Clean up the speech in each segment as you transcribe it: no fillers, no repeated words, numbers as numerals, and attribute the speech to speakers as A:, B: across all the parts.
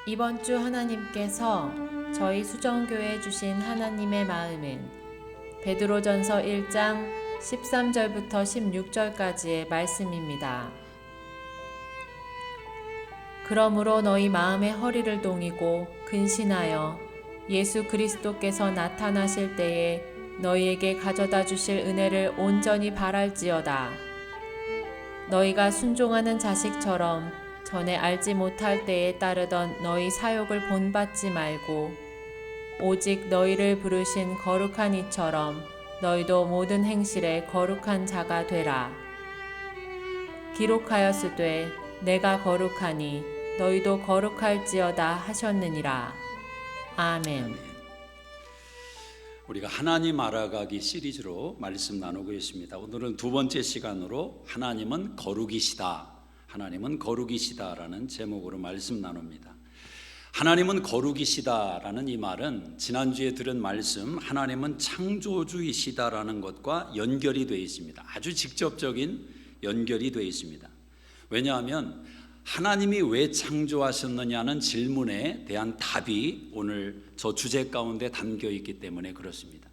A: 이번 주 하나님께서 저희 수정교회에 주신 하나님의 마음은 베드로전서 1장 13절부터 16절까지의 말씀입니다. 그러므로 너희 마음의 허리를 동이고 근신하여 예수 그리스도께서 나타나실 때에 너희에게 가져다 주실 은혜를 온전히 바랄지어다. 너희가 순종하는 자식처럼 전에 알지 못할 때에 따르던 너희 사욕을 본받지 말고 오직 너희를 부르신 거룩한 이처럼 너희도 모든 행실에 거룩한 자가 되라. 기록하였으되 내가 거룩하니 너희도 거룩할지어다 하셨느니라. 아멘.
B: 우리가 하나님 알아가기 시리즈로 말씀 나누고 있습니다. 오늘은 두 번째 시간으로 하나님은 거룩이시다, 하나님은 거룩이시다라는 제목으로 말씀 나눕니다. 하나님은 거룩이시다라는 이 말은 지난주에 들은 말씀 하나님은 창조주이시다라는 것과 연결이 되어 있습니다. 아주 직접적인 연결이 되어 있습니다. 왜냐하면 하나님이 왜 창조하셨느냐는 질문에 대한 답이 오늘 저 주제 가운데 담겨 있기 때문에 그렇습니다.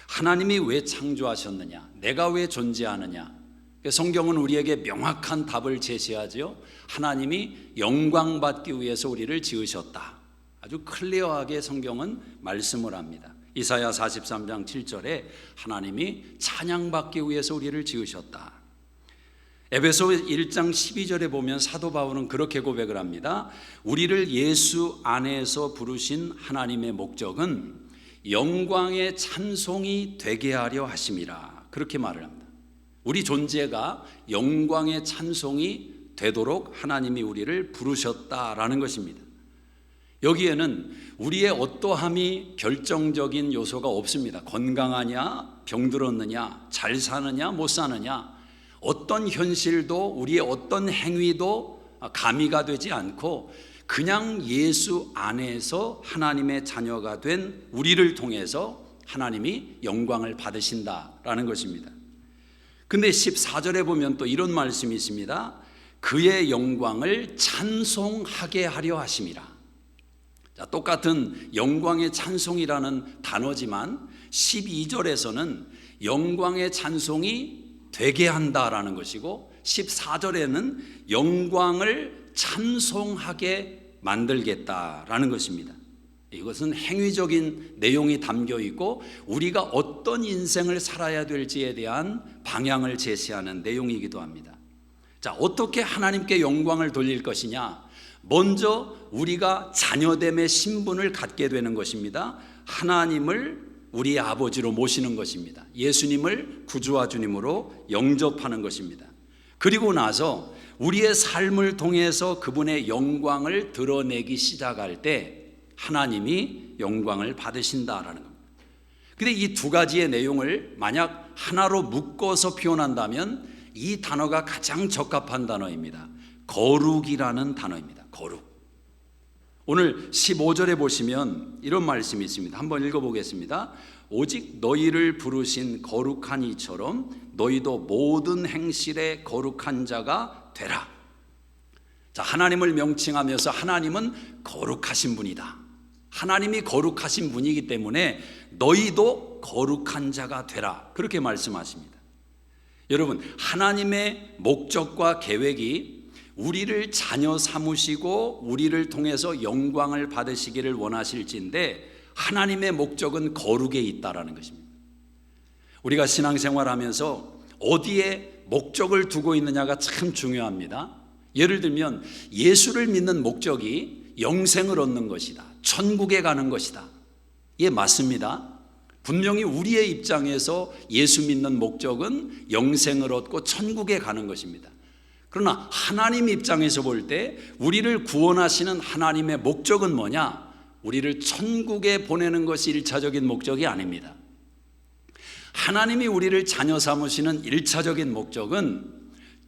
B: 하나님이 왜 창조하셨느냐, 내가 왜 존재하느냐, 성경은 우리에게 명확한 답을 제시하죠. 하나님이 영광받기 위해서 우리를 지으셨다. 아주 클리어하게 성경은 말씀을 합니다. 이사야 43장 7절에 하나님이 찬양받기 위해서 우리를 지으셨다. 에베소 1장 12절에 보면 사도 바울은 그렇게 고백을 합니다. 우리를 예수 안에서 부르신 하나님의 목적은 영광의 찬송이 되게 하려 하심이라. 그렇게 말을 합니다. 우리 존재가 영광의 찬송이 되도록 하나님이 우리를 부르셨다라는 것입니다. 여기에는 우리의 어떠함이 결정적인 요소가 없습니다. 건강하냐, 병들었느냐, 잘 사느냐, 못 사느냐, 어떤 현실도 우리의 어떤 행위도 가미가 되지 않고 그냥 예수 안에서 하나님의 자녀가 된 우리를 통해서 하나님이 영광을 받으신다라는 것입니다. 근데 14절에 보면 또 이런 말씀이 있습니다. 그의 영광을 찬송하게 하려 하심이라. 자, 똑같은 영광의 찬송이라는 단어지만 12절에서는 영광의 찬송이 되게 한다라는 것이고 14절에는 영광을 찬송하게 만들겠다라는 것입니다. 이것은 행위적인 내용이 담겨 있고 우리가 어떤 인생을 살아야 될지에 대한 방향을 제시하는 내용이기도 합니다. 자, 어떻게 하나님께 영광을 돌릴 것이냐? 먼저 우리가 자녀됨의 신분을 갖게 되는 것입니다. 하나님을 우리 아버지로 모시는 것입니다. 예수님을 구주와 주님으로 영접하는 것입니다. 그리고 나서 우리의 삶을 통해서 그분의 영광을 드러내기 시작할 때 하나님이 영광을 받으신다라는 겁니다. 그런데 이 두 가지의 내용을 만약 하나로 묶어서 표현한다면 이 단어가 가장 적합한 단어입니다. 거룩이라는 단어입니다. 거룩. 오늘 15절에 보시면 이런 말씀이 있습니다. 한번 읽어보겠습니다. 오직 너희를 부르신 거룩한 이처럼 너희도 모든 행실에 거룩한 자가 되라. 자, 하나님을 명칭하면서 하나님은 거룩하신 분이다. 하나님이 거룩하신 분이기 때문에 너희도 거룩한 자가 되라. 그렇게 말씀하십니다. 여러분, 하나님의 목적과 계획이 우리를 자녀 삼으시고 우리를 통해서 영광을 받으시기를 원하실진데 하나님의 목적은 거룩에 있다라는 것입니다. 우리가 신앙생활하면서 어디에 목적을 두고 있느냐가 참 중요합니다. 예를 들면 예수를 믿는 목적이 영생을 얻는 것이다, 천국에 가는 것이다. 예, 맞습니다. 분명히 우리의 입장에서 예수 믿는 목적은 영생을 얻고 천국에 가는 것입니다. 그러나 하나님 입장에서 볼 때 우리를 구원하시는 하나님의 목적은 뭐냐? 우리를 천국에 보내는 것이 일차적인 목적이 아닙니다. 하나님이 우리를 자녀 삼으시는 일차적인 목적은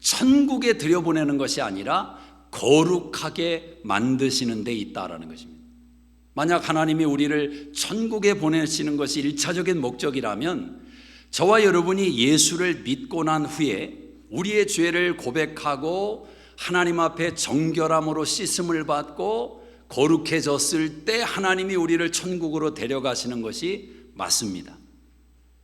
B: 천국에 들여보내는 것이 아니라 거룩하게 만드시는 데 있다라는 것입니다. 만약 하나님이 우리를 천국에 보내시는 것이 일차적인 목적이라면 저와 여러분이 예수를 믿고 난 후에 우리의 죄를 고백하고 하나님 앞에 정결함으로 씻음을 받고 거룩해졌을 때 하나님이 우리를 천국으로 데려가시는 것이 맞습니다.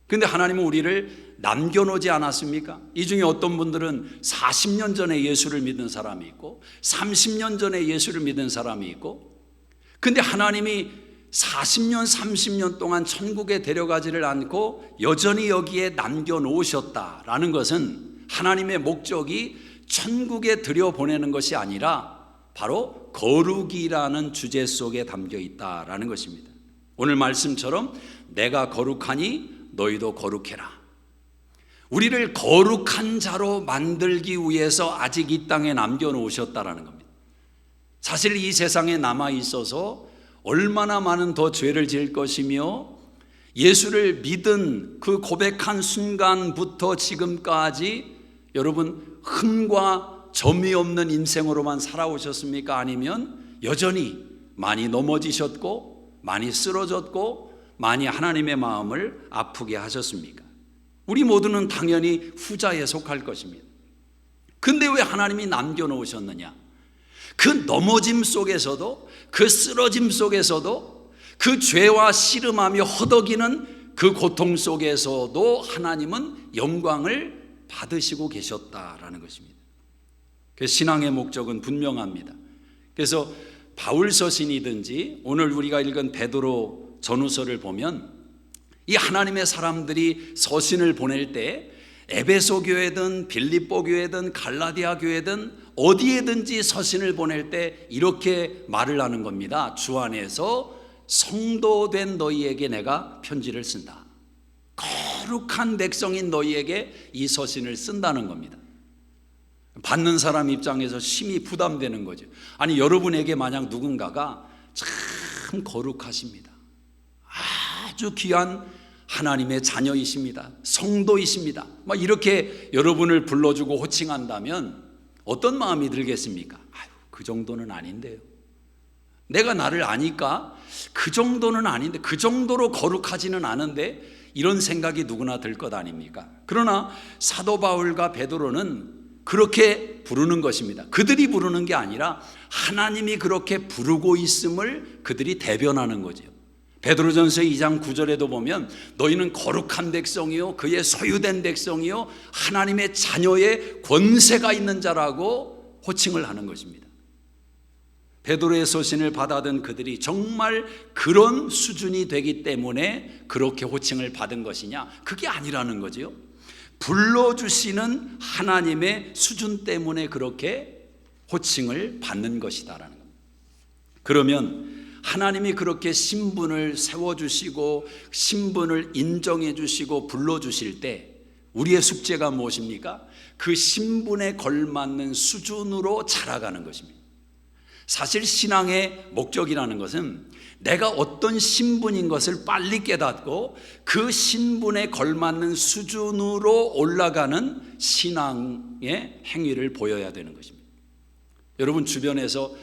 B: 근데 하나님은 우리를 남겨놓지 않았습니까? 이 중에 어떤 분들은 40년 전에 예수를 믿은 사람이 있고 30년 전에 예수를 믿은 사람이 있고, 근데 하나님이 40년 30년 동안 천국에 데려가지를 않고 여전히 여기에 남겨놓으셨다라는 것은 하나님의 목적이 천국에 들여보내는 것이 아니라 바로 거룩이라는 주제 속에 담겨 있다라는 것입니다. 오늘 말씀처럼 내가 거룩하니 너희도 거룩해라. 우리를 거룩한 자로 만들기 위해서 아직 이 땅에 남겨놓으셨다라는 겁니다. 사실 이 세상에 남아있어서 얼마나 많은 더 죄를 지을 것이며 예수를 믿은 그 고백한 순간부터 지금까지 여러분 흠과 점이 없는 인생으로만 살아오셨습니까? 아니면 여전히 많이 넘어지셨고 많이 쓰러졌고 많이 하나님의 마음을 아프게 하셨습니까? 우리 모두는 당연히 후자에 속할 것입니다. 근데 왜 하나님이 남겨놓으셨느냐? 그 넘어짐 속에서도, 그 쓰러짐 속에서도, 그 죄와 씨름하며 허덕이는 그 고통 속에서도 하나님은 영광을 받으시고 계셨다라는 것입니다. 그래서 신앙의 목적은 분명합니다. 그래서 바울 서신이든지 오늘 우리가 읽은 베드로 전후서를 보면 이 하나님의 사람들이 서신을 보낼 때 에베소 교회든 빌립보 교회든 갈라디아 교회든 어디에든지 서신을 보낼 때 이렇게 말을 하는 겁니다. 주 안에서 성도된 너희에게 내가 편지를 쓴다. 거룩한 백성인 너희에게 이 서신을 쓴다는 겁니다. 받는 사람 입장에서 심히 부담되는 거죠. 아니 여러분에게 만약 누군가가 참 거룩하십니다. 아주 귀한 하나님의 자녀이십니다. 성도이십니다. 막 이렇게 여러분을 불러주고 호칭한다면 어떤 마음이 들겠습니까? 아유, 그 정도는 아닌데요. 내가 나를 아니까 그 정도는 아닌데, 그 정도로 거룩하지는 않은데, 이런 생각이 누구나 들 것 아닙니까? 그러나 사도 바울과 베드로는 그렇게 부르는 것입니다. 그들이 부르는 게 아니라 하나님이 그렇게 부르고 있음을 그들이 대변하는 거죠. 베드로전서 2장 9절에도 보면 너희는 거룩한 백성이요 그의 소유된 백성이요 하나님의 자녀의 권세가 있는 자라고 호칭을 하는 것입니다. 베드로의 서신을 받아든 그들이 정말 그런 수준이 되기 때문에 그렇게 호칭을 받은 것이냐? 그게 아니라는 거죠. 불러주시는 하나님의 수준 때문에 그렇게 호칭을 받는 것이다라는 겁니다. 그러면 하나님이 그렇게 신분을 세워주시고 신분을 인정해 주시고 불러주실 때 우리의 숙제가 무엇입니까? 그 신분에 걸맞는 수준으로 자라가는 것입니다. 사실 신앙의 목적이라는 것은 내가 어떤 신분인 것을 빨리 깨닫고 그 신분에 걸맞는 수준으로 올라가는 신앙의 행위를 보여야 되는 것입니다. 여러분 주변에서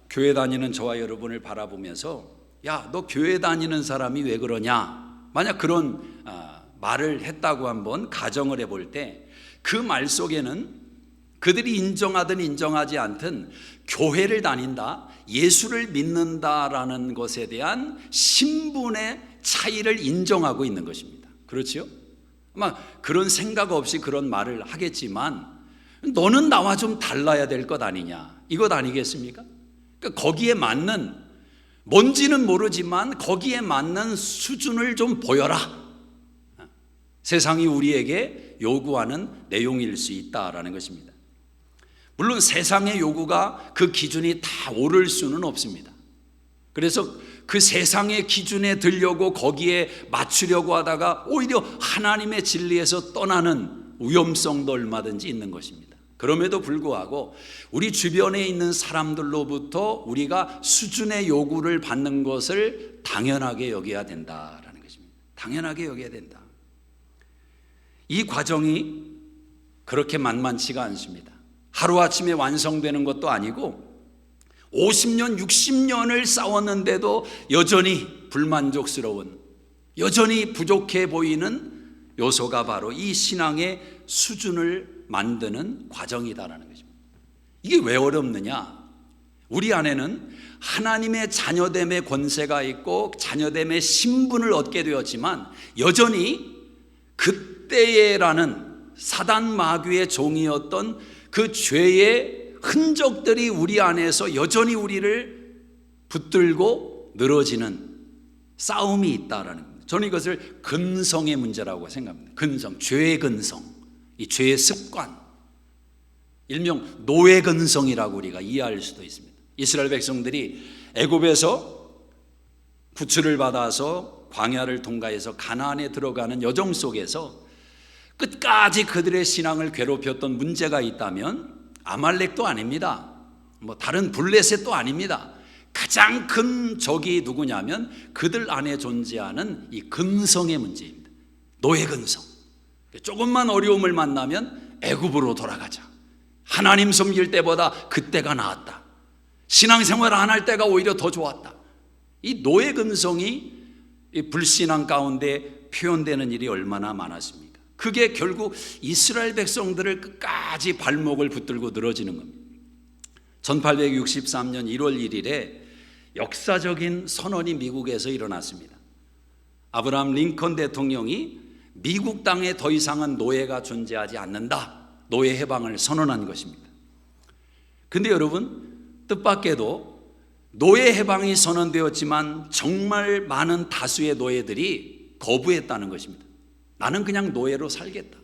B: 교회 다니는 저와 여러분을 바라보면서 야, 너 교회 다니는 사람이 왜 그러냐? 만약 그런 말을 했다고 한번 가정을 해볼 때 그 말 속에는 그들이 인정하든 인정하지 않든 교회를 다닌다, 예수를 믿는다라는 것에 대한 신분의 차이를 인정하고 있는 것입니다. 그렇죠? 아마 그런 생각 없이 그런 말을 하겠지만 너는 나와 좀 달라야 될 것 아니냐, 이것 아니겠습니까? 그러니까 거기에 맞는, 뭔지는 모르지만 거기에 맞는 수준을 좀 보여라. 세상이 우리에게 요구하는 내용일 수 있다라는 것입니다. 물론 세상의 요구가 그 기준이 다 오를 수는 없습니다. 그래서 그 세상의 기준에 들려고 거기에 맞추려고 하다가 오히려 하나님의 진리에서 떠나는 위험성도 얼마든지 있는 것입니다. 그럼에도 불구하고 우리 주변에 있는 사람들로부터 우리가 수준의 요구를 받는 것을 당연하게 여겨야 된다라는 것입니다. 당연하게 여겨야 된다. 이 과정이 그렇게 만만치가 않습니다. 하루아침에 완성되는 것도 아니고 50년, 60년을 싸웠는데도 여전히 불만족스러운, 여전히 부족해 보이는 요소가 바로 이 신앙의 수준을 만드는 과정이다라는 것입니다. 이게 왜 어렵느냐? 우리 안에는 하나님의 자녀됨의 권세가 있고 자녀됨의 신분을 얻게 되었지만 여전히 그때라는 사단 마귀의 종이었던 그 죄의 흔적들이 우리 안에서 여전히 우리를 붙들고 늘어지는 싸움이 있다라는 겁니다. 저는 이것을 근성의 문제라고 생각합니다. 근성, 죄의 근성, 이 죄의 습관, 일명 노예 근성이라고 우리가 이해할 수도 있습니다. 이스라엘 백성들이 애굽에서 구출을 받아서 광야를 통과해서 가나안에 들어가는 여정 속에서 끝까지 그들의 신앙을 괴롭혔던 문제가 있다면 아말렉도 아닙니다. 뭐 다른 블레셋도 아닙니다. 가장 큰 적이 누구냐면 그들 안에 존재하는 이 근성의 문제입니다. 노예 근성. 조금만 어려움을 만나면 애굽으로 돌아가자. 하나님 섬길 때보다 그때가 나았다. 신앙생활 안 할 때가 오히려 더 좋았다. 이 노예 근성이 이 불신앙 가운데 표현되는 일이 얼마나 많았습니까? 그게 결국 이스라엘 백성들을 끝까지 발목을 붙들고 늘어지는 겁니다. 1863년 1월 1일에 역사적인 선언이 미국에서 일어났습니다. 아브라함 링컨 대통령이 미국 땅에 더 이상은 노예가 존재하지 않는다, 노예 해방을 선언한 것입니다. 근데 여러분, 뜻밖에도 노예 해방이 선언되었지만 정말 많은 다수의 노예들이 거부했다는 것입니다. 나는 그냥 노예로 살겠다.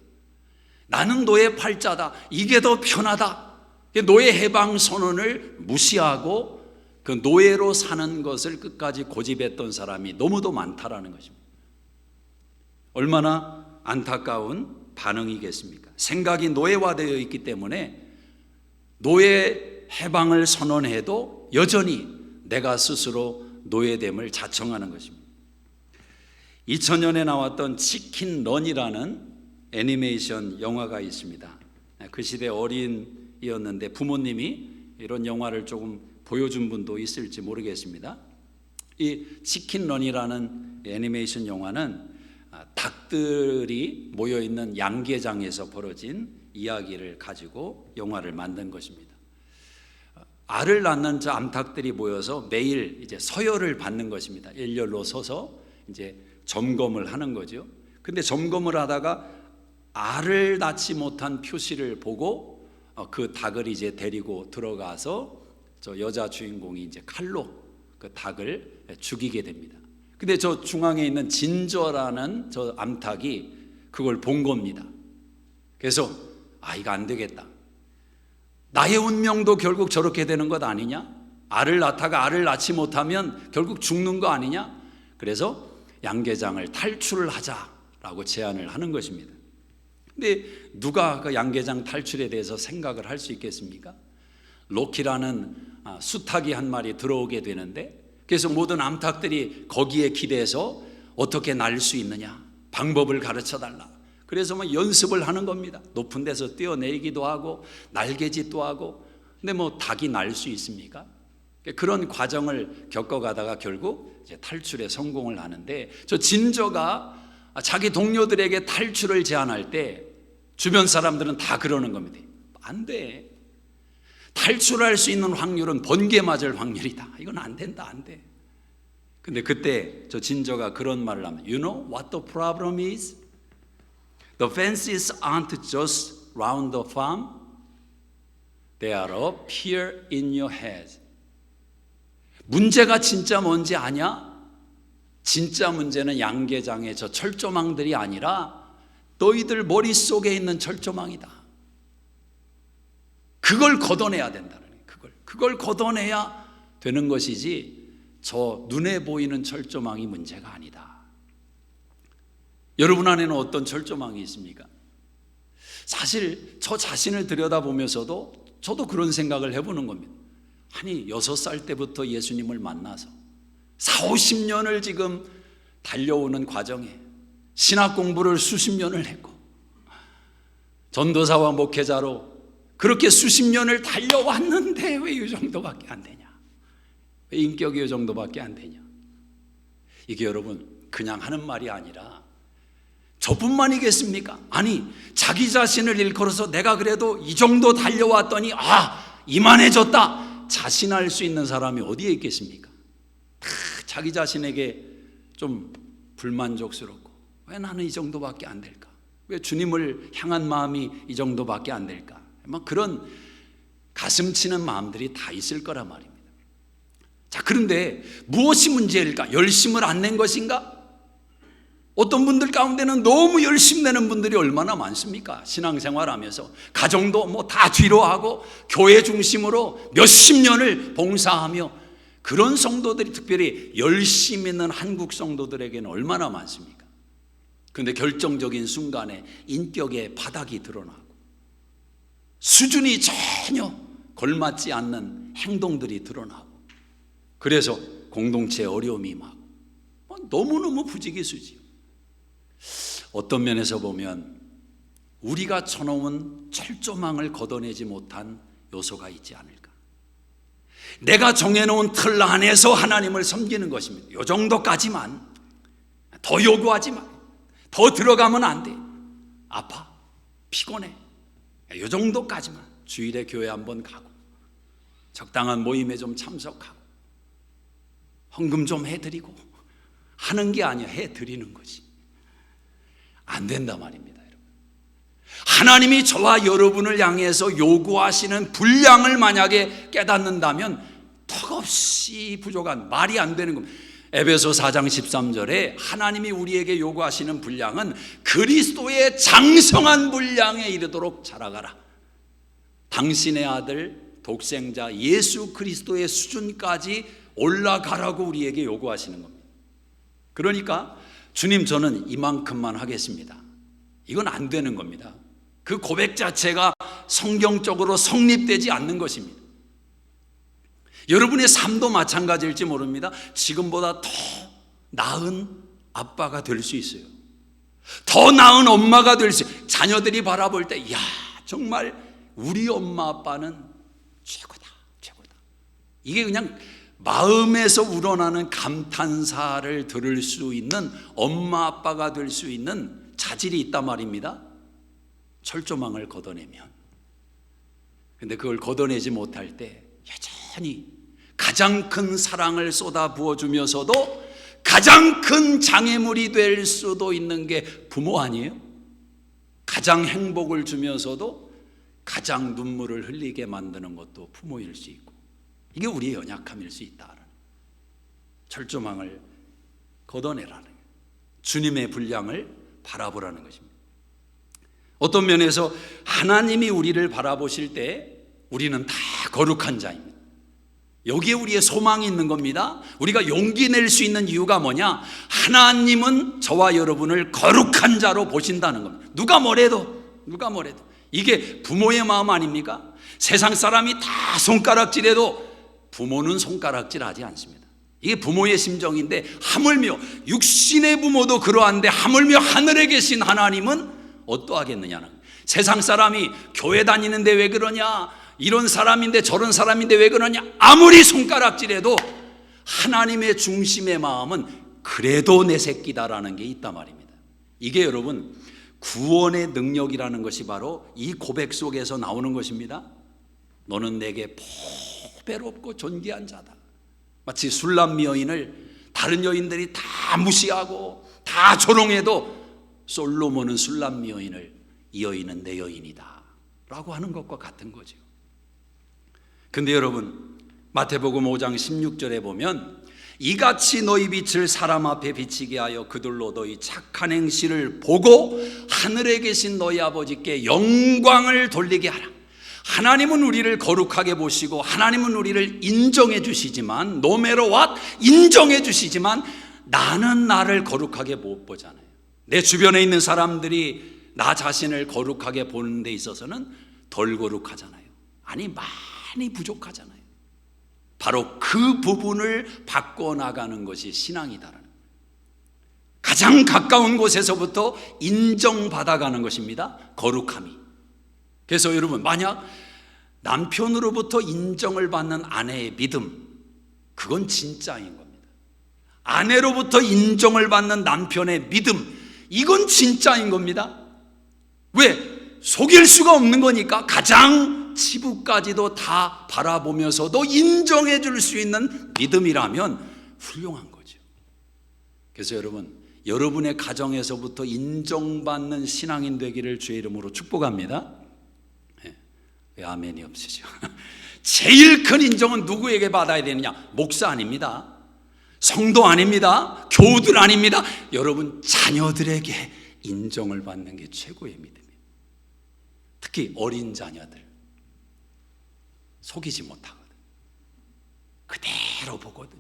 B: 나는 노예 팔자다. 이게 더 편하다. 노예 해방 선언을 무시하고 그 노예로 사는 것을 끝까지 고집했던 사람이 너무도 많다라는 것입니다. 얼마나 안타까운 반응이겠습니까? 생각이 노예화되어 있기 때문에 노예 해방을 선언해도 여전히 내가 스스로 노예됨을 자청하는 것입니다. 2000년에 나왔던 치킨 런이라는 애니메이션 영화가 있습니다. 그 시대 어린이였는데 부모님이 이런 영화를 조금 보여준 분도 있을지 모르겠습니다. 이 치킨 런이라는 애니메이션 영화는 닭들이 모여있는 양계장에서 벌어진 이야기를 가지고 영화를 만든 것입니다. 알을 낳는 저 암탉들이 모여서 매일 이제 서열을 받는 것입니다. 일렬로 서서 이제 점검을 하는 거죠. 근데 점검을 하다가 알을 낳지 못한 표시를 보고 그 닭을 이제 데리고 들어가서 저 여자 주인공이 이제 칼로 그 닭을 죽이게 됩니다. 근데 저 중앙에 있는 진저라는 저 암탉이 그걸 본 겁니다. 그래서 이거 안 되겠다. 나의 운명도 결국 저렇게 되는 것 아니냐? 알을 낳다가 알을 낳지 못하면 결국 죽는 거 아니냐? 그래서 양계장을 탈출을 하자라고 제안을 하는 것입니다. 근데 누가 그 양계장 탈출에 대해서 생각을 할 수 있겠습니까? 로키라는 수탉이 한 마리 들어오게 되는데, 그래서 모든 암탉들이 거기에 기대서 어떻게 날 수 있느냐 방법을 가르쳐 달라. 그래서 뭐 연습을 하는 겁니다. 높은 데서 뛰어내리기도 하고 날개짓도 하고. 근데 뭐 닭이 날 수 있습니까? 그런 과정을 겪어가다가 결국 이제 탈출에 성공을 하는데, 저 진저가 자기 동료들에게 탈출을 제안할 때 주변 사람들은 다 그러는 겁니다. 안 돼. 탈출할 수 있는 확률은 번개 맞을 확률이다. 이건 안 된다, 안 돼. 근데 그때 저 진저가 그런 말을 하면, You know what the problem is? The fences aren't just round the farm. They are up here in your head. 문제가 진짜 뭔지 아냐? 진짜 문제는 양계장의 저 철조망들이 아니라 너희들 머릿속에 있는 철조망이다. 그걸 걷어내야 된다는 거예요. 그걸 걷어내야 되는 것이지 저 눈에 보이는 철조망이 문제가 아니다. 여러분 안에는 어떤 철조망이 있습니까? 사실 저 자신을 들여다보면서도 저도 그런 생각을 해보는 겁니다. 아니 6살 때부터 예수님을 만나서 40-50년을 지금 달려오는 과정에 신학 공부를 수십 년을 했고 전도사와 목회자로 그렇게 수십 년을 달려왔는데 왜 이 정도밖에 안 되냐? 왜 인격이 이 정도밖에 안 되냐? 이게 여러분 그냥 하는 말이 아니라 저뿐만이겠습니까? 아니 자기 자신을 일컬어서 내가 그래도 이 정도 달려왔더니 이만해졌다. 자신할 수 있는 사람이 어디에 있겠습니까? 다 자기 자신에게 좀 불만족스럽고, 왜 나는 이 정도밖에 안 될까? 왜 주님을 향한 마음이 이 정도밖에 안 될까? 막 그런 가슴 치는 마음들이 다 있을 거란 말입니다. 자, 그런데 무엇이 문제일까? 열심을 안 낸 것인가? 어떤 분들 가운데는 너무 열심 내는 분들이 얼마나 많습니까? 신앙생활하면서 가정도 뭐 다 뒤로 하고 교회 중심으로 몇십 년을 봉사하며, 그런 성도들이 특별히 열심 있는 한국 성도들에게는 얼마나 많습니까? 그런데 결정적인 순간에 인격의 바닥이 드러나고 수준이 전혀 걸맞지 않는 행동들이 드러나고, 그래서 공동체에 어려움이 임하고 너무너무 부지기수지요. 어떤 면에서 보면 우리가 쳐놓은 철조망을 걷어내지 못한 요소가 있지 않을까. 내가 정해놓은 틀 안에서 하나님을 섬기는 것입니다. 이 정도까지만, 더 요구하지 마, 더 들어가면 안 돼, 아파, 피곤해, 이 정도까지만, 주일에 교회 한번 가고 적당한 모임에 좀 참석하고 헌금 좀 해드리고 하는 게 아니야. 해드리는 거지. 안 된단 말입니다, 여러분. 하나님이 저와 여러분을 향해서 요구하시는 분량을 만약에 깨닫는다면 턱없이 부족한, 말이 안 되는 겁니다. 에베소 4장 13절에 하나님이 우리에게 요구하시는 분량은 그리스도의 장성한 분량에 이르도록 자라가라. 당신의 아들 독생자 예수 그리스도의 수준까지 올라가라고 우리에게 요구하시는 겁니다. 그러니까 주님, 저는 이만큼만 하겠습니다, 이건 안 되는 겁니다. 그 고백 자체가 성경적으로 성립되지 않는 것입니다. 여러분의 삶도 마찬가지일지 모릅니다. 지금보다 더 나은 아빠가 될 수 있어요. 더 나은 엄마가 될 수 있어요. 자녀들이 바라볼 때, 이야, 정말 우리 엄마 아빠는 최고다, 최고다. 이게 그냥 마음에서 우러나는 감탄사를 들을 수 있는 엄마 아빠가 될 수 있는 자질이 있단 말입니다. 철조망을 걷어내면. 근데 그걸 걷어내지 못할 때 여전히 가장 큰 사랑을 쏟아 부어주면서도 가장 큰 장애물이 될 수도 있는 게 부모 아니에요? 가장 행복을 주면서도 가장 눈물을 흘리게 만드는 것도 부모일 수 있고, 이게 우리의 연약함일 수 있다. 철조망을 걷어내라는 거예요. 주님의 분량을 바라보라는 것입니다. 어떤 면에서 하나님이 우리를 바라보실 때 우리는 다 거룩한 자입니다. 여기에 우리의 소망이 있는 겁니다. 우리가 용기 낼 수 있는 이유가 뭐냐? 하나님은 저와 여러분을 거룩한 자로 보신다는 겁니다. 누가 뭐래도 이게 부모의 마음 아닙니까? 세상 사람이 다 손가락질해도 부모는 손가락질하지 않습니다. 이게 부모의 심정인데, 하물며 육신의 부모도 그러한데 하물며 하늘에 계신 하나님은 어떠하겠느냐는 거예요. 세상 사람이 교회 다니는데 왜 그러냐, 이런 사람인데 저런 사람인데 왜 그러냐, 아무리 손가락질해도 하나님의 중심의 마음은 그래도 내 새끼다라는 게 있단 말입니다. 이게 여러분 구원의 능력이라는 것이 바로 이 고백 속에서 나오는 것입니다. 너는 내게 보배롭고 존귀한 자다. 마치 술람 여인을 다른 여인들이 다 무시하고 다 조롱해도 솔로몬은 술람 여인을 이 여인은 내 여인이다 라고 하는 것과 같은 거죠. 근데 여러분, 마태복음 5장 16절에 보면 이같이 너희 빛을 사람 앞에 비치게 하여 그들로 너희 착한 행실을 보고 하늘에 계신 너희 아버지께 영광을 돌리게 하라. 하나님은 우리를 거룩하게 보시고 하나님은 우리를 인정해 주시지만, no matter what 인정해 주시지만 나는 나를 거룩하게 못 보잖아요. 내 주변에 있는 사람들이 나 자신을 거룩하게 보는 데 있어서는 덜 거룩하잖아요. 아니, 많이 부족하잖아요. 바로 그 부분을 바꿔나가는 것이 신앙이다라는, 가장 가까운 곳에서부터 인정받아가는 것입니다. 거룩함이. 그래서 여러분, 만약 남편으로부터 인정을 받는 아내의 믿음, 그건 진짜인 겁니다. 아내로부터 인정을 받는 남편의 믿음, 이건 진짜인 겁니다. 왜? 속일 수가 없는 거니까 가장 지부까지도 다 바라보면서도 인정해 줄 수 있는 믿음이라면 훌륭한 거죠. 그래서 여러분의 가정에서부터 인정받는 신앙인 되기를 주의 이름으로 축복합니다. 왜 아멘이 없으시죠? 제일 큰 인정은 누구에게 받아야 되느냐? 목사 아닙니다. 성도 아닙니다. 교우들 아닙니다. 여러분 자녀들에게 인정을 받는 게 최고의 믿음이에요. 특히 어린 자녀들 속이지 못하거든. 그대로 보거든.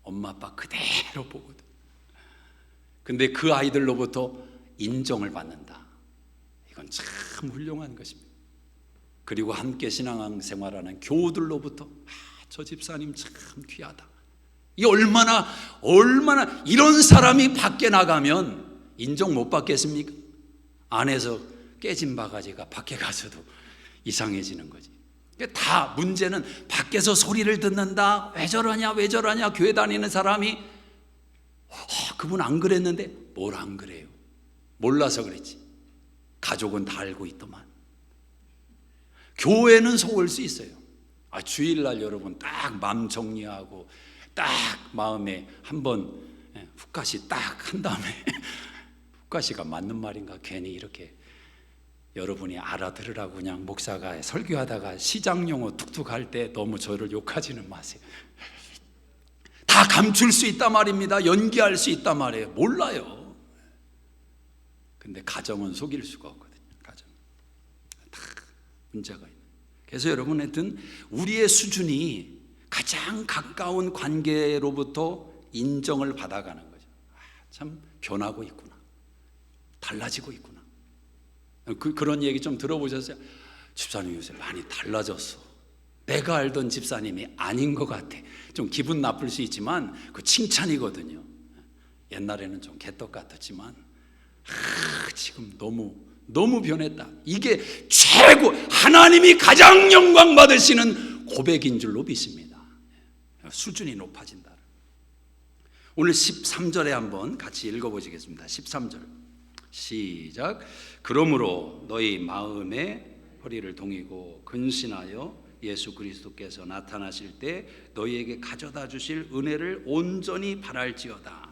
B: 엄마 아빠 그대로 보거든. 근데 그 아이들로부터 인정을 받는다. 이건 참 훌륭한 것입니다. 그리고 함께 신앙생활하는 교우들로부터 저 집사님 참 귀하다. 이 얼마나 이런 사람이 밖에 나가면 인정 못 받겠습니까? 안에서 깨진 바가지가 밖에 가서도 이상해지는 거지. 다 문제는 밖에서 소리를 듣는다. 왜 저러냐 교회 다니는 사람이 그분 안 그랬는데 뭘 안 그래요? 몰라서 그랬지. 가족은 다 알고 있더만. 교회는 속을 수 있어요. 주일날 여러분 딱 마음 정리하고 딱 마음에 한번 훅가시 딱 한 다음에 훅가시가 맞는 말인가 괜히 이렇게 여러분이 알아들으라고 그냥 목사가 설교하다가 시장용어 툭툭 할 때 너무 저를 욕하지는 마세요. 다 감출 수 있단 말입니다. 연기할 수 있단 말이에요. 몰라요. 근데 가정은 속일 수가 없거든요. 가정 다 문제가 있는. 그래서 여러분 하여튼 우리의 수준이 가장 가까운 관계로부터 인정을 받아가는 거죠. 참 변하고 있구나. 달라지고 있구나. 그런 얘기 좀 들어보셨어요? 집사님 요새 많이 달라졌어. 내가 알던 집사님이 아닌 것 같아. 좀 기분 나쁠 수 있지만 그 칭찬이거든요. 옛날에는 좀 개떡 같았지만 지금 너무 변했다. 이게 최고 하나님이 가장 영광 받으시는 고백인 줄로 믿습니다. 수준이 높아진다. 오늘 13절에 한번 같이 읽어보시겠습니다. 13절 시작. 그러므로 너희 마음에 허리를 동이고 근신하여 예수 그리스도께서 나타나실 때 너희에게 가져다 주실 은혜를 온전히 바랄지어다.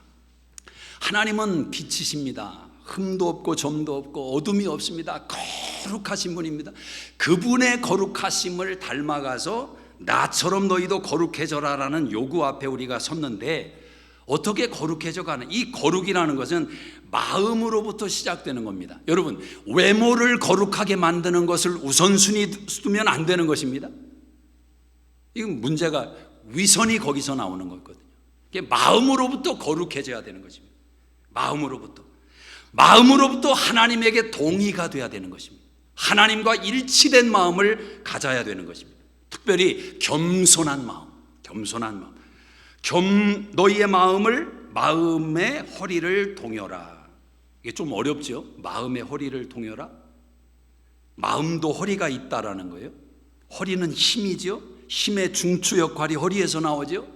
B: 하나님은 빛이십니다. 흠도 없고 점도 없고 어둠이 없습니다. 거룩하신 분입니다. 그분의 거룩하심을 닮아가서 나처럼 너희도 거룩해져라라는 요구 앞에 우리가 섰는데, 어떻게 거룩해져 가는, 이 거룩이라는 것은 마음으로부터 시작되는 겁니다. 여러분, 외모를 거룩하게 만드는 것을 우선순위 두면 안 되는 것입니다. 이건 문제가 위선이 거기서 나오는 거거든요. 마음으로부터 거룩해져야 되는 것입니다. 마음으로부터 하나님에게 동의가 돼야 되는 것입니다. 하나님과 일치된 마음을 가져야 되는 것입니다. 특별히 겸손한 마음. 너희의 마음의 허리를 동여라. 이게 좀 어렵죠? 마음의 허리를 동여라. 마음도 허리가 있다라는 거예요. 허리는 힘이죠. 힘의 중추 역할이 허리에서 나오죠.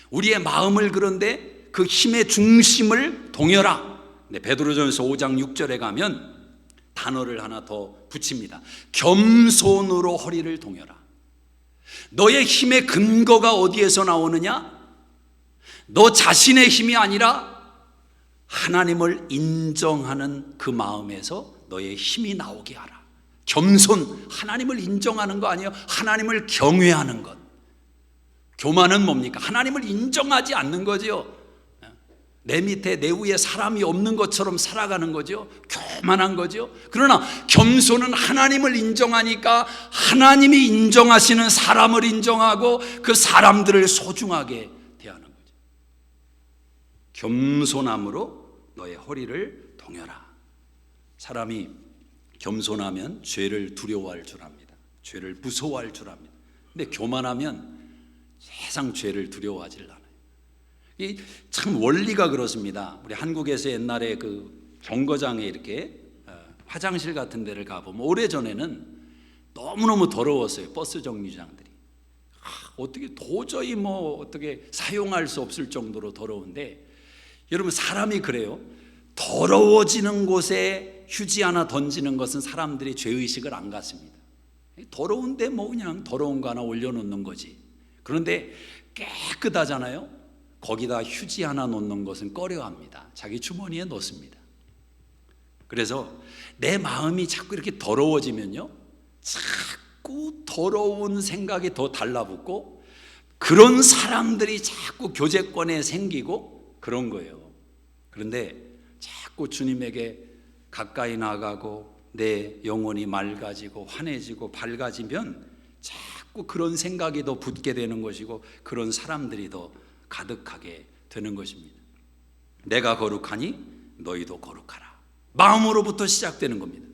B: 우리의 마음을, 그런데 그 힘의 중심을 동여라. 근데 베드로전서 5장 6절에 가면 단어를 하나 더 붙입니다. 겸손으로 허리를 동여라. 너의 힘의 근거가 어디에서 나오느냐? 너 자신의 힘이 아니라 하나님을 인정하는 그 마음에서 너의 힘이 나오게 하라. 겸손, 하나님을 인정하는 거 아니에요. 하나님을 경외하는 것. 교만은 뭡니까? 하나님을 인정하지 않는 거죠. 내 밑에 내 위에 사람이 없는 것처럼 살아가는 거죠. 교만한 거죠. 그러나 겸손은 하나님을 인정하니까 하나님이 인정하시는 사람을 인정하고 그 사람들을 소중하게 대하는 거죠. 겸손함으로 너의 허리를 동여라. 사람이 겸손하면 죄를 두려워할 줄 압니다. 죄를 무서워할 줄 압니다. 근데 교만하면 세상 죄를 두려워하지 않아요. 이 참 원리가 그렇습니다. 우리 한국에서 옛날에 그 정거장에 이렇게 화장실 같은 데를 가보면, 오래전에는 너무너무 더러웠어요. 버스 정류장들이. 어떻게 도저히 어떻게 사용할 수 없을 정도로 더러운데, 여러분 사람이 그래요. 더러워지는 곳에 휴지 하나 던지는 것은 사람들이 죄의식을 안 갖습니다. 더러운데 뭐 그냥 더러운 거 하나 올려놓는 거지. 그런데 깨끗하잖아요. 거기다 휴지 하나 놓는 것은 꺼려합니다. 자기 주머니에 넣습니다. 그래서 내 마음이 자꾸 이렇게 더러워지면요, 자꾸 더러운 생각이 더 달라붙고 그런 사람들이 자꾸 교제권에 생기고 그런 거예요. 그런데 자꾸 주님에게 가까이 나가고 내 영혼이 맑아지고 환해지고 밝아지면 자꾸 그런 생각이 더 붙게 되는 것이고 그런 사람들이 더 가득하게 되는 것입니다. 내가 거룩하니 너희도 거룩하라. 마음으로부터 시작되는 겁니다.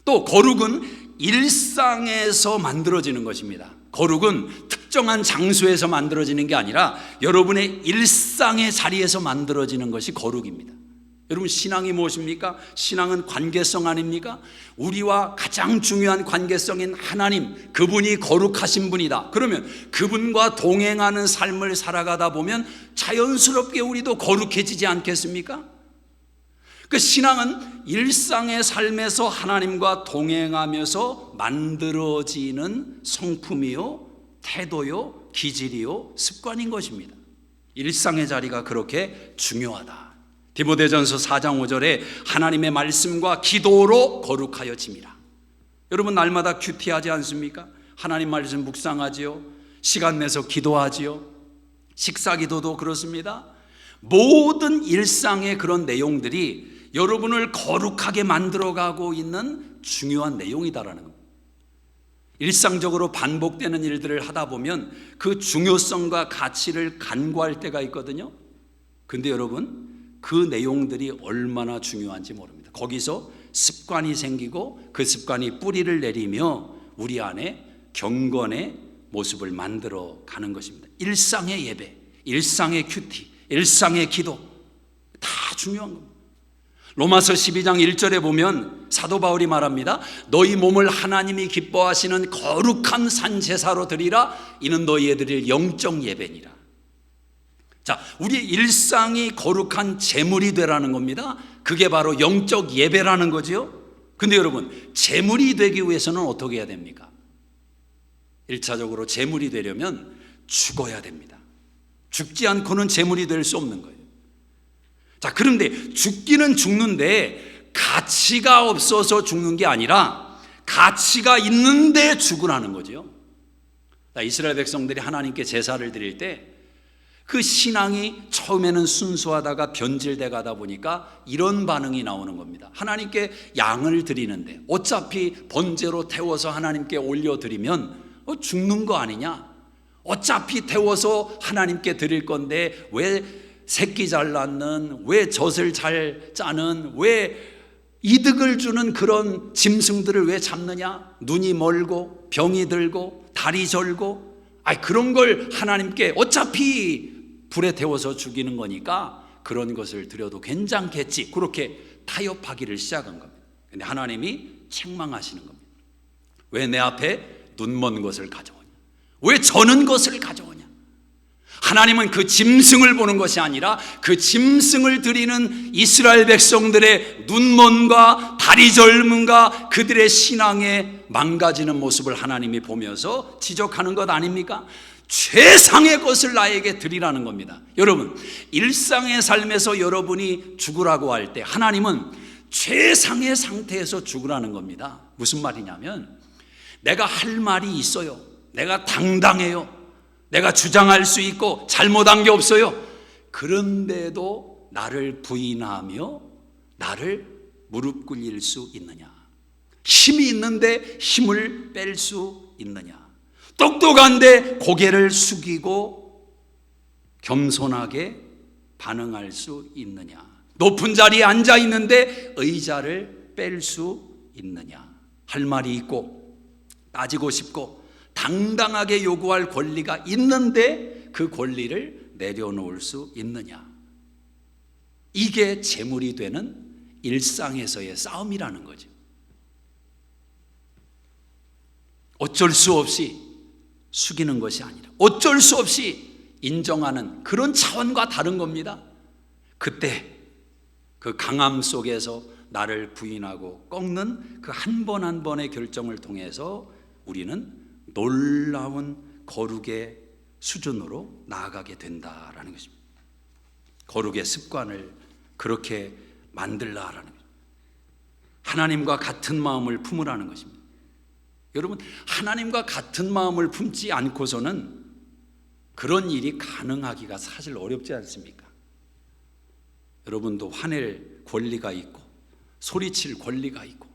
B: 또 거룩은 일상에서 만들어지는 것입니다. 거룩은 특정한 장소에서 만들어지는 게 아니라 여러분의 일상의 자리에서 만들어지는 것이 거룩입니다. 여러분, 신앙이 무엇입니까? 신앙은 관계성 아닙니까? 우리와 가장 중요한 관계성인 하나님, 그분이 거룩하신 분이다. 그러면 그분과 동행하는 삶을 살아가다 보면 자연스럽게 우리도 거룩해지지 않겠습니까? 그 신앙은 일상의 삶에서 하나님과 동행하면서 만들어지는 성품이요, 태도요, 기질이요, 습관인 것입니다. 일상의 자리가 그렇게 중요하다. 디모데전서 4장 5절에 하나님의 말씀과 기도로 거룩하여짐이라. 여러분, 날마다 큐티하지 않습니까? 하나님 말씀 묵상하지요, 시간 내서 기도하지요, 식사기도도 그렇습니다. 모든 일상의 그런 내용들이 여러분을 거룩하게 만들어가고 있는 중요한 내용이다라는 겁니다. 일상적으로 반복되는 일들을 하다 보면 그 중요성과 가치를 간과할 때가 있거든요. 근데 여러분, 그 내용들이 얼마나 중요한지 모릅니다. 거기서 습관이 생기고 그 습관이 뿌리를 내리며 우리 안에 경건의 모습을 만들어 가는 것입니다. 일상의 예배, 일상의 큐티, 일상의 기도 다 중요한 겁니다. 로마서 12장 1절에 보면 사도 바울이 말합니다. 너희 몸을 하나님이 기뻐하시는 거룩한 산 제사로 드리라. 이는 너희에 드릴 영적 예배니라. 자, 우리 일상이 거룩한 제물이 되라는 겁니다. 그게 바로 영적 예배라는 거죠. 근데 여러분, 제물이 되기 위해서는 어떻게 해야 됩니까? 1차적으로 제물이 되려면 죽어야 됩니다. 죽지 않고는 제물이 될 수 없는 거예요. 자, 그런데 죽기는 죽는데 가치가 없어서 죽는 게 아니라 가치가 있는데 죽으라는 거죠. 이스라엘 백성들이 하나님께 제사를 드릴 때 그 신앙이 처음에는 순수하다가 변질돼 가다 보니까 이런 반응이 나오는 겁니다. 하나님께 양을 드리는데 어차피 번제로 태워서 하나님께 올려드리면 죽는 거 아니냐? 어차피 태워서 하나님께 드릴 건데 왜 새끼 잘 낳는, 왜 젖을 잘 짜는, 왜 이득을 주는 그런 짐승들을 왜 잡느냐? 눈이 멀고 병이 들고 다리 절고, 그런 걸 하나님께 어차피 불에 태워서 죽이는 거니까 그런 것을 드려도 괜찮겠지, 그렇게 타협하기를 시작한 겁니다. 근데 하나님이 책망하시는 겁니다. 왜 내 앞에 눈먼 것을 가져오냐? 왜 저는 것을 가져오냐? 하나님은 그 짐승을 보는 것이 아니라 그 짐승을 드리는 이스라엘 백성들의 눈먼과 다리 젊음과 그들의 신앙에 망가지는 모습을 하나님이 보면서 지적하는 것 아닙니까? 최상의 것을 나에게 드리라는 겁니다. 여러분, 일상의 삶에서 여러분이 죽으라고 할 때 하나님은 최상의 상태에서 죽으라는 겁니다. 무슨 말이냐면, 내가 할 말이 있어요, 내가 당당해요, 내가 주장할 수 있고 잘못한 게 없어요. 그런데도 나를 부인하며 나를 무릎 꿇릴 수 있느냐? 힘이 있는데 힘을 뺄 수 있느냐? 똑똑한데 고개를 숙이고 겸손하게 반응할 수 있느냐? 높은 자리에 앉아 있는데 의자를 뺄 수 있느냐? 할 말이 있고 따지고 싶고 당당하게 요구할 권리가 있는데 그 권리를 내려놓을 수 있느냐? 이게 제물이 되는 일상에서의 싸움이라는 거죠. 어쩔 수 없이 숙이는 것이 아니라 어쩔 수 없이 인정하는 그런 차원과 다른 겁니다. 그때 그 강함 속에서 나를 부인하고 꺾는 그 한 번 한 번의 결정을 통해서 우리는 놀라운 거룩의 수준으로 나아가게 된다라는 것입니다. 거룩의 습관을 그렇게 만들라라는 것입니다. 하나님과 같은 마음을 품으라는 것입니다. 여러분, 하나님과 같은 마음을 품지 않고서는 그런 일이 가능하기가 사실 어렵지 않습니까? 여러분도 화낼 권리가 있고 소리칠 권리가 있고,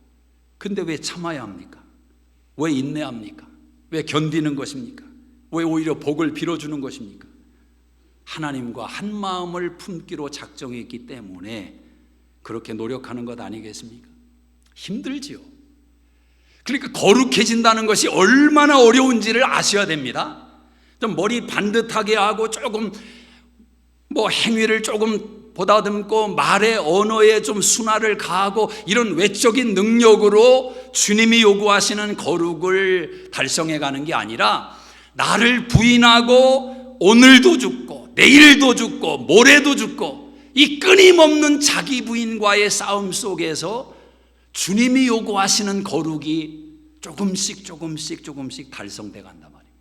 B: 근데 왜 참아야 합니까? 왜 인내합니까? 왜 견디는 것입니까? 왜 오히려 복을 빌어주는 것입니까? 하나님과 한 마음을 품기로 작정했기 때문에 그렇게 노력하는 것 아니겠습니까? 힘들지요. 그러니까 거룩해진다는 것이 얼마나 어려운지를 아셔야 됩니다. 좀 머리 반듯하게 하고 조금 행위를 조금 보다듬고 말의 언어에 좀 순화를 가하고 이런 외적인 능력으로 주님이 요구하시는 거룩을 달성해 가는 게 아니라, 나를 부인하고 오늘도 죽고 내일도 죽고 모레도 죽고 이 끊임없는 자기 부인과의 싸움 속에서 주님이 요구하시는 거룩이 조금씩 달성돼 간단 말입니다.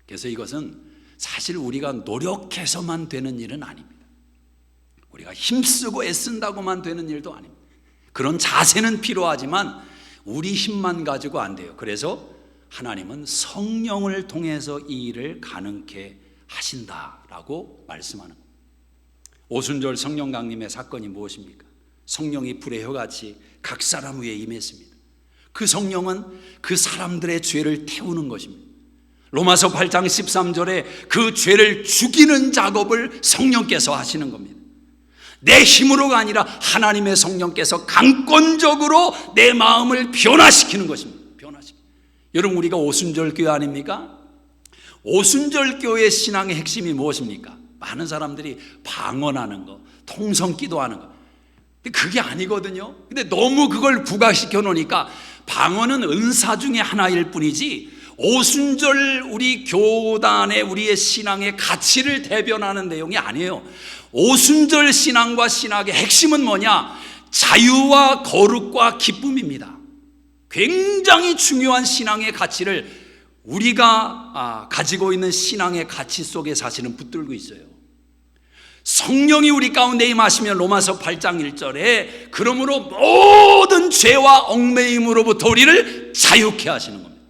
B: 그래서 이것은 사실 우리가 노력해서만 되는 일은 아닙니다. 우리가 힘쓰고 애쓴다고만 되는 일도 아닙니다. 그런 자세는 필요하지만 우리 힘만 가지고 안 돼요. 그래서 하나님은 성령을 통해서 이 일을 가능케 하신다라고 말씀하는 겁니다. 오순절 성령 강림의 사건이 무엇입니까? 성령이 불의 혀같이 각 사람 위에 임했습니다. 그 성령은 그 사람들의 죄를 태우는 것입니다. 로마서 8장 13절에 그 죄를 죽이는 작업을 성령께서 하시는 겁니다. 내 힘으로가 아니라 하나님의 성령께서 강권적으로 내 마음을 변화시키는 것입니다. 여러분, 우리가 오순절 교회 아닙니까? 오순절 교회의 신앙의 핵심이 무엇입니까? 많은 사람들이 방언하는 거, 통성 기도하는 거. 근데 그게 아니거든요. 근데 너무 그걸 부각시켜 놓으니까 방언은 은사 중에 하나일 뿐이지 오순절 우리 교단의 우리의 신앙의 가치를 대변하는 내용이 아니에요. 오순절 신앙과 신학의 핵심은 뭐냐? 자유와 거룩과 기쁨입니다. 굉장히 중요한 신앙의 가치를 우리가 가지고 있는 신앙의 가치 속에 사실은 붙들고 있어요. 성령이 우리 가운데 임하시면 로마서 8장 1절에 그러므로 모든 죄와 얽매임으로부터 우리를 자유케 하시는 겁니다.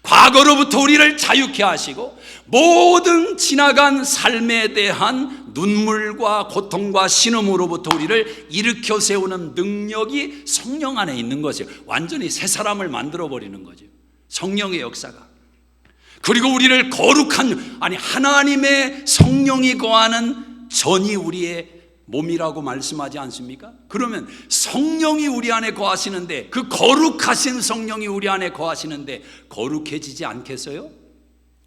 B: 과거로부터 우리를 자유케 하시고 모든 지나간 삶에 대한 눈물과 고통과 신음으로부터 우리를 일으켜 세우는 능력이 성령 안에 있는 거죠. 완전히 새 사람을 만들어버리는 거죠. 성령의 역사가. 그리고 우리를 거룩한, 하나님의 성령이 거하는 전이 우리의 몸이라고 말씀하지 않습니까? 그러면 성령이 우리 안에 거하시는데, 그 거룩하신 성령이 우리 안에 거하시는데 거룩해지지 않겠어요?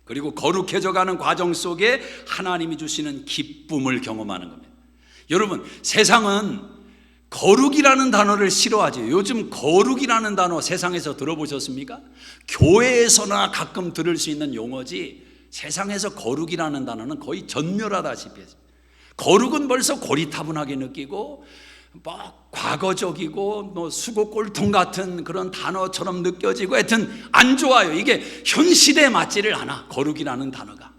B: 그리고 거룩해져 가는 과정 속에 하나님이 주시는 기쁨을 경험하는 겁니다. 여러분, 세상은 거룩이라는 단어를 싫어하죠. 요즘 거룩이라는 단어 세상에서 들어보셨습니까? 교회에서나 가끔 들을 수 있는 용어지, 세상에서 거룩이라는 단어는 거의 전멸하다시피 했습니다. 거룩은 벌써 고리타분하게 느끼고 과거적이고 수고 꼴통 같은 그런 단어처럼 느껴지고, 하여튼 안 좋아요. 이게 현 시대에 맞지를 않아, 거룩이라는 단어가.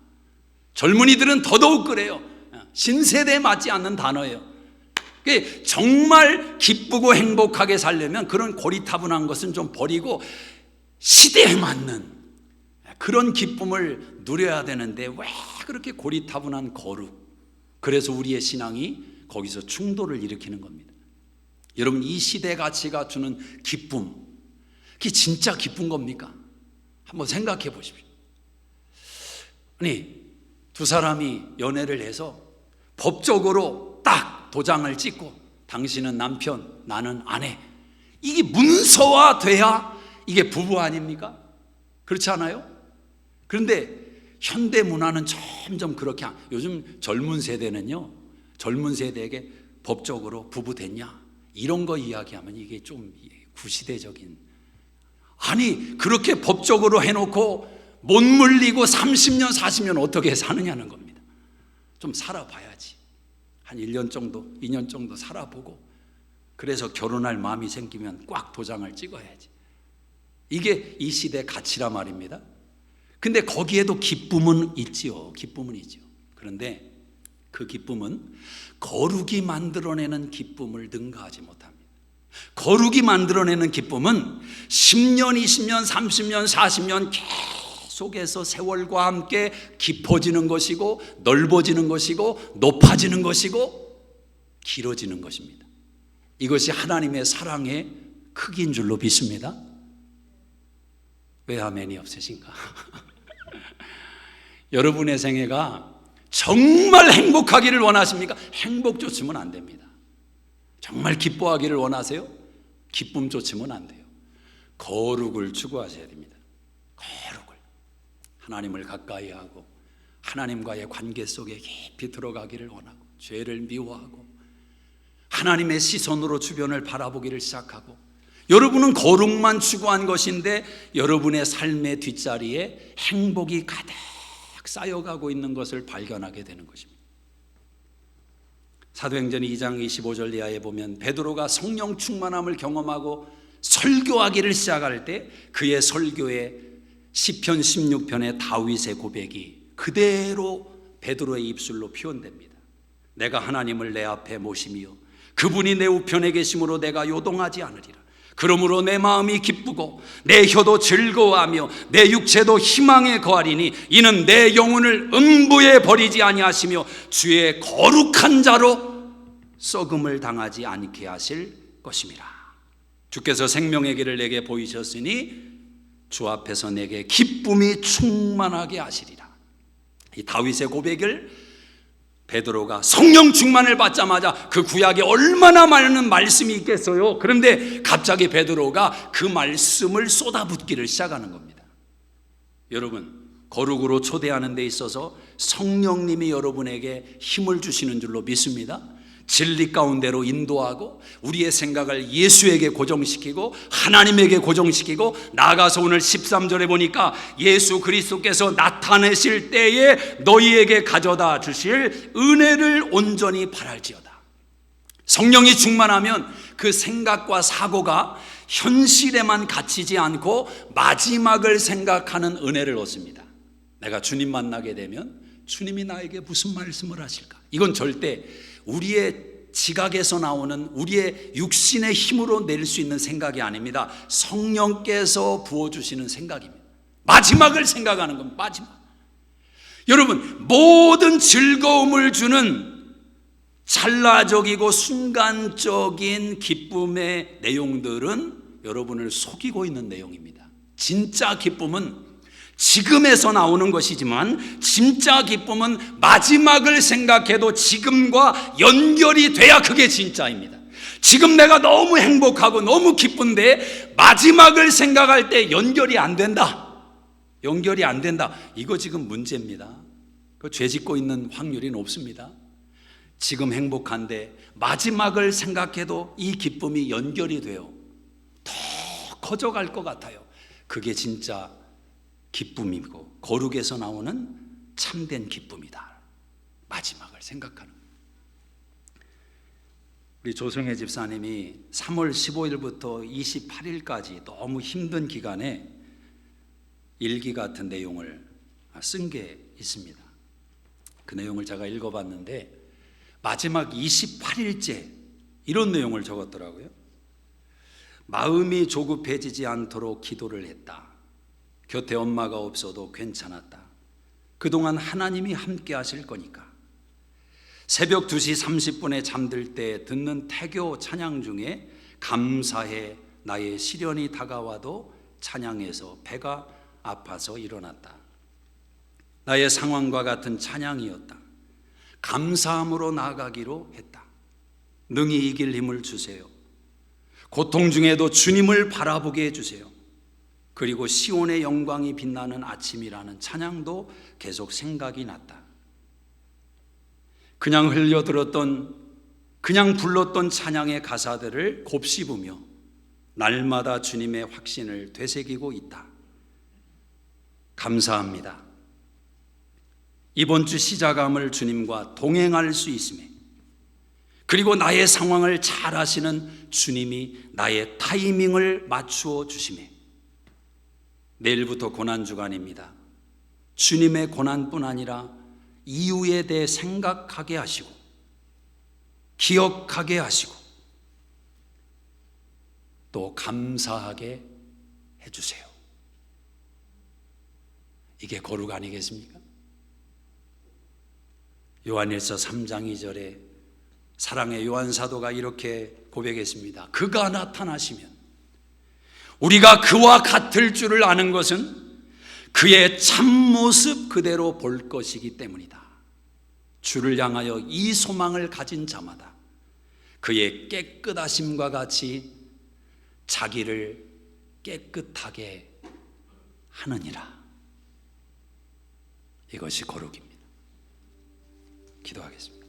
B: 젊은이들은 더더욱 그래요. 신세대에 맞지 않는 단어예요. 정말 기쁘고 행복하게 살려면 그런 고리타분한 것은 좀 버리고 시대에 맞는 그런 기쁨을 누려야 되는데, 왜 그렇게 고리타분한 거룩? 그래서 우리의 신앙이 거기서 충돌을 일으키는 겁니다. 여러분, 이 시대 가치가 주는 기쁨, 그게 진짜 기쁜 겁니까? 한번 생각해 보십시오. 두 사람이 연애를 해서 법적으로 딱 도장을 찍고, 당신은 남편, 나는 아내, 이게 문서화돼야 이게 부부 아닙니까? 그렇지 않아요? 그런데 현대 문화는 점점 그렇게, 요즘 젊은 세대는요, 젊은 세대에게 법적으로 부부 됐냐 이런 거 이야기하면 이게 좀 구시대적인, 그렇게 법적으로 해놓고 못 물리고 30년 40년 어떻게 사느냐는 겁니다. 좀 살아봐야지. 한 1년 정도 2년 정도 살아보고, 그래서 결혼할 마음이 생기면 꽉 도장을 찍어야지. 이게 이 시대의 가치란 말입니다. 근데 거기에도 기쁨은 있지요. 기쁨은 있죠. 그런데 그 기쁨은 거룩이 만들어내는 기쁨을 능가하지 못합니다. 거룩이 만들어내는 기쁨은 10년, 20년, 30년, 40년 계속해서 세월과 함께 깊어지는 것이고 넓어지는 것이고 높아지는 것이고 길어지는 것입니다. 이것이 하나님의 사랑의 크기인 줄로 믿습니다. 왜 아멘이 없으신가? 여러분의 생애가 정말 행복하기를 원하십니까? 행복 쫓으면 안 됩니다. 정말 기뻐하기를 원하세요? 기쁨 쫓으면 안 돼요. 거룩을 추구하셔야 됩니다. 거룩을. 하나님을 가까이 하고 하나님과의 관계 속에 깊이 들어가기를 원하고 죄를 미워하고 하나님의 시선으로 주변을 바라보기를 시작하고 여러분은 거룩만 추구한 것인데 여러분의 삶의 뒷자리에 행복이 가득 쌓여가고 있는 것을 발견하게 되는 것입니다. 사도행전 2장 25절 이하에 보면 베드로가 성령 충만함을 경험하고 설교하기를 시작할 때 그의 설교에 시편 16편의 다윗의 고백이 그대로 베드로의 입술로 표현됩니다. 내가 하나님을 내 앞에 모시며 그분이 내 우편에 계심으로 내가 요동하지 않으리라. 그러므로 내 마음이 기쁘고 내 혀도 즐거워하며 내 육체도 희망에 거하리니 이는 내 영혼을 음부에 버리지 아니하시며 주의 거룩한 자로 썩음을 당하지 않게 하실 것임이라. 주께서 생명의 길을 내게 보이셨으니 주 앞에서 내게 기쁨이 충만하게 하시리라. 이 다윗의 고백을 베드로가 성령 충만을 받자마자 그 구약에 얼마나 많은 말씀이 있겠어요. 그런데 갑자기 베드로가 그 말씀을 쏟아붓기를 시작하는 겁니다. 여러분, 거룩으로 초대하는 데 있어서 성령님이 여러분에게 힘을 주시는 줄로 믿습니다. 진리 가운데로 인도하고 우리의 생각을 예수에게 고정시키고 하나님에게 고정시키고 나아가서 오늘 13절에 보니까 예수 그리스도께서 나타내실 때에 너희에게 가져다 주실 은혜를 온전히 바랄지어다. 성령이 충만하면 그 생각과 사고가 현실에만 갇히지 않고 마지막을 생각하는 은혜를 얻습니다. 내가 주님 만나게 되면 주님이 나에게 무슨 말씀을 하실까? 이건 절대 우리의 지각에서 나오는 우리의 육신의 힘으로 낼 수 있는 생각이 아닙니다. 성령께서 부어주시는 생각입니다. 마지막을 생각하는 겁니다. 마지막. 여러분, 모든 즐거움을 주는 찰나적이고 순간적인 기쁨의 내용들은 여러분을 속이고 있는 내용입니다. 진짜 기쁨은 지금에서 나오는 것이지만 진짜 기쁨은 마지막을 생각해도 지금과 연결이 돼야 그게 진짜입니다. 지금 내가 너무 행복하고 너무 기쁜데 마지막을 생각할 때 연결이 안 된다. 연결이 안 된다. 이거 지금 문제입니다. 그 죄 짓고 있는 확률이 높습니다. 지금 행복한데 마지막을 생각해도 이 기쁨이 연결이 돼요. 더 커져갈 것 같아요. 그게 진짜 기쁨이고 거룩에서 나오는 참된 기쁨이다. 마지막을 생각하는. 우리 조성혜 집사님이 3월 15일부터 28일까지 너무 힘든 기간에 일기 같은 내용을 쓴 게 있습니다. 그 내용을 제가 읽어봤는데 마지막 28일째 이런 내용을 적었더라고요. 마음이 조급해지지 않도록 기도를 했다. 곁에 엄마가 없어도 괜찮았다. 그동안 하나님이 함께 하실 거니까. 새벽 2시 30분에 잠들 때 듣는 태교 찬양 중에 감사해 나의 시련이 다가와도 찬양해서 배가 아파서 일어났다. 나의 상황과 같은 찬양이었다. 감사함으로 나아가기로 했다. 능히 이길 힘을 주세요. 고통 중에도 주님을 바라보게 해주세요. 그리고 시온의 영광이 빛나는 아침이라는 찬양도 계속 생각이 났다. 그냥 흘려들었던, 그냥 불렀던 찬양의 가사들을 곱씹으며 날마다 주님의 확신을 되새기고 있다. 감사합니다. 이번 주 시작함을 주님과 동행할 수 있음에, 그리고 나의 상황을 잘 아시는 주님이 나의 타이밍을 맞추어 주심에 내일부터 고난주간입니다. 주님의 고난뿐 아니라 이후에 대해 생각하게 하시고 기억하게 하시고 또 감사하게 해주세요. 이게 거룩 아니겠습니까? 요한일서 3장 2절에 사랑의 요한 사도가 이렇게 고백했습니다. 그가 나타나시면 우리가 그와 같을 줄을 아는 것은 그의 참모습 그대로 볼 것이기 때문이다. 주를 향하여 이 소망을 가진 자마다 그의 깨끗하심과 같이 자기를 깨끗하게 하느니라. 이것이 거룩입니다. 기도하겠습니다.